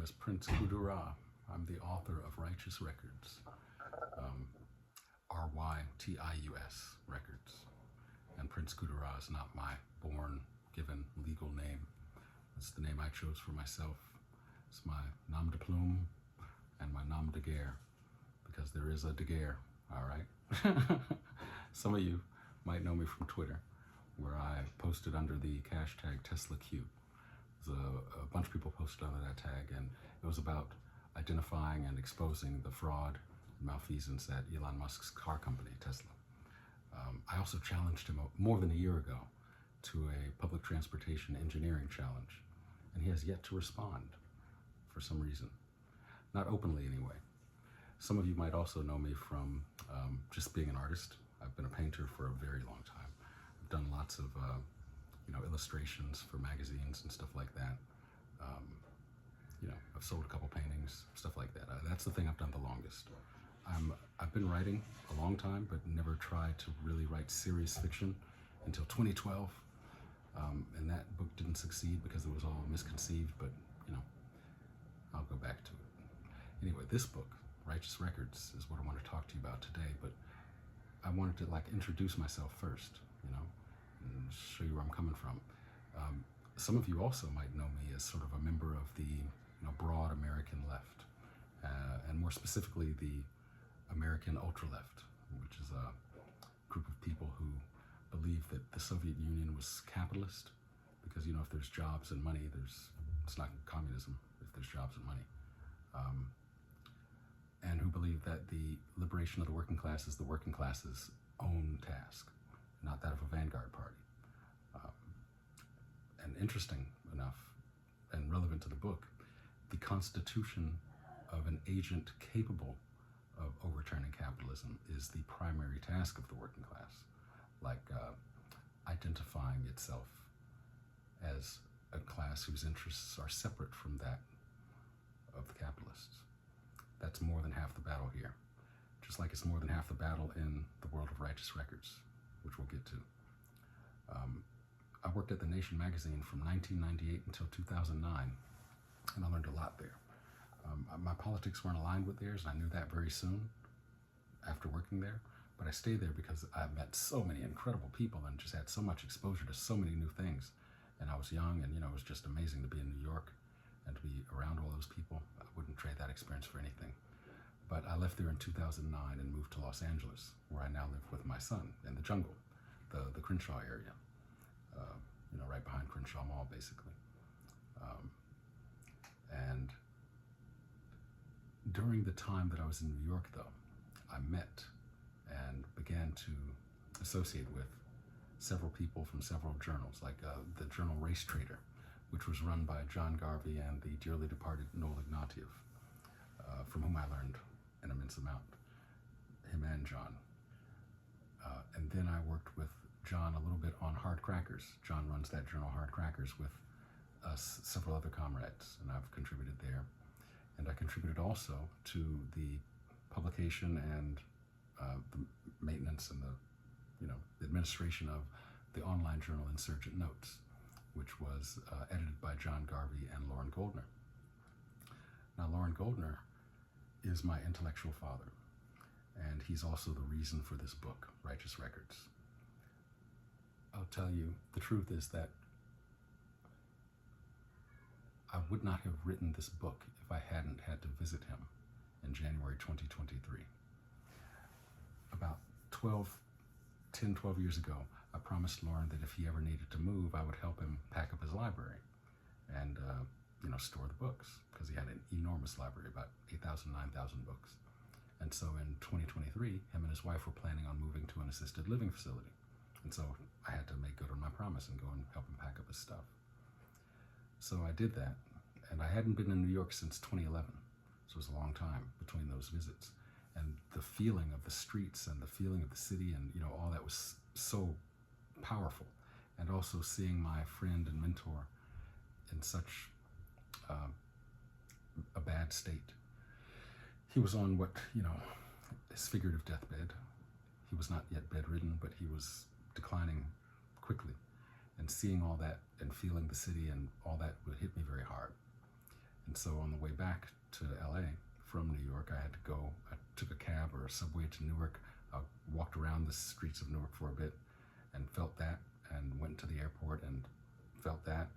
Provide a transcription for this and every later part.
as Prince Kudura. I'm the author of Rytius Records, Rytius Records. And Prince Kudura is not my born, given legal name. It's the name I chose for myself. It's my nom de plume and my nom de guerre, because there is a de guerre, all right? Some of you might know me from Twitter, where I posted under the hashtag TeslaQ. A bunch of people posted under that tag, and it was about identifying and exposing the fraud and malfeasance at Elon Musk's car company, Tesla. I also challenged him more than a year ago to a public transportation engineering challenge, and he has yet to respond for some reason. Not openly, anyway. Some of you might also know me from just being an artist. I've been a painter for a very long time. I've done lots of illustrations for magazines and stuff like that. I've sold a couple paintings, stuff like that. That's the thing I've done the longest. I've been writing a long time, but never tried to really write serious fiction until 2012. And that book didn't succeed because it was all misconceived, but I'll go back to it. Anyway, this book, Rytius Records, is what I want to talk to you about today, but I wanted to introduce myself first, and show you where I'm coming from. Some of you also might know me as sort of a member of the broad American left, and more specifically the American ultra-left, which is a group of people who believe that the Soviet Union was capitalist, because if there's jobs and money, it's not communism if there's jobs and money, and who believe that the liberation of the working class is the working class's own task, not that of a vanguard party. And interesting enough, and relevant to the book, the constitution of an agent capable of overturning capitalism is the primary task of the working class, identifying itself as a class whose interests are separate from that of the capitalists. That's more than half the battle here, just like it's more than half the battle in the world of Rytius Records, which we'll get to. I worked at The Nation magazine from 1998 until 2009, and I learned a lot there. My politics weren't aligned with theirs, and I knew that very soon after working there, but I stayed there because I met so many incredible people and just had so much exposure to so many new things. And I was young, and it was just amazing to be in New York and to be around all those people. I wouldn't trade that experience for anything. But I left there in 2009 and moved to Los Angeles, where I now live with my son in the jungle, the Crenshaw area, right behind Crenshaw Mall, basically. And during the time that I was in New York, though, I met and began to associate with several people from several journals, like the journal Race Trader, which was run by John Garvey and the dearly departed Noel Ignatieff, from whom I learned an immense amount, him and John. And then I worked with John a little bit on Hard Crackers. John runs that journal Hard Crackers with several other comrades, and I've contributed there. And I contributed also to the publication and the maintenance and the administration of the online journal Insurgent Notes, which was edited by John Garvey and Lauren Goldner. Now, Lauren Goldner is my intellectual father, and he's also the reason for this book, Rytius Records. I'll tell you, the truth is that I would not have written this book if I hadn't had to visit him in January 2023. About 10, 12 years ago, I promised Lauren that if he ever needed to move, I would help him pack up his library and store the books, because he had an enormous library, about 8,000, 9,000 books. And so in 2023, him and his wife were planning on moving to an assisted living facility. And so I had to make good on my promise and go and help him pack up his stuff. So I did that, and I hadn't been in New York since 2011, so it was a long time between those visits. And the feeling of the streets and the feeling of the city and all that was so powerful. And also seeing my friend and mentor in such a bad state. He was on what, his figurative deathbed. He was not yet bedridden, but he was declining quickly. And seeing all that and feeling the city and all that would hit me very hard. And so on the way back to LA from New York, I took a cab or a subway to Newark. I walked around the streets of Newark for a bit and felt that, and went to the airport and felt that,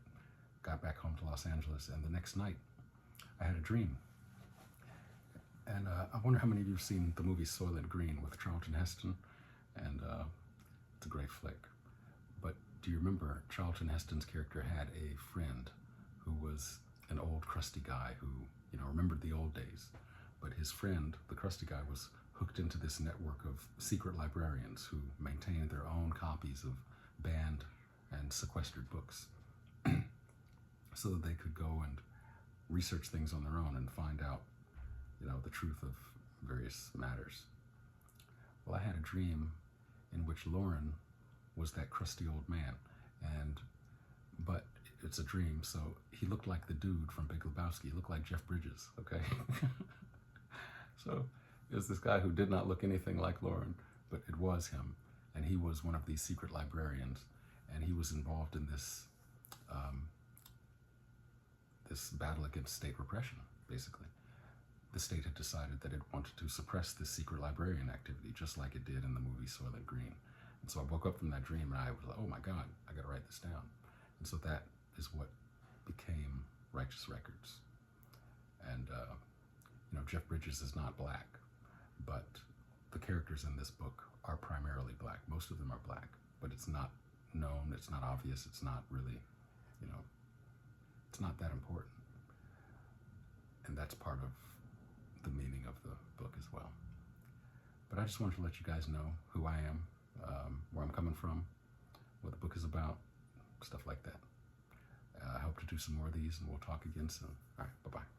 got back home to Los Angeles, and the next night I had a dream. And I wonder how many of you have seen the movie Soylent Green with Charlton Heston, and it's a great flick. But do you remember Charlton Heston's character had a friend who was an old crusty guy who, remembered the old days. But his friend, the crusty guy, was hooked into this network of secret librarians who maintained their own copies of banned and sequestered books so that they could go and research things on their own and find out, the truth of various matters. Well, I had a dream in which Lauren was that crusty old man, but it's a dream, so he looked like the dude from Big Lebowski. He looked like Jeff Bridges, okay? So it was this guy who did not look anything like Lauren, but it was him, and he was one of these secret librarians, and he was involved in this this battle against state repression, basically. The state had decided that it wanted to suppress this secret librarian activity, just like it did in the movie Soylent Green. And so I woke up from that dream, and I was like, oh my God, I gotta write this down. And so that is what became Rytius Records. And Jeff Bridges is not black, but the characters in this book are primarily black. Most of them are black, but it's not known, it's not obvious, it's not really, it's not that important. And that's part of the meaning of the book as well. But I just wanted to let you guys know who I am, where I'm coming from, what the book is about, stuff like that. I hope to do some more of these, and we'll talk again soon. All right, bye-bye.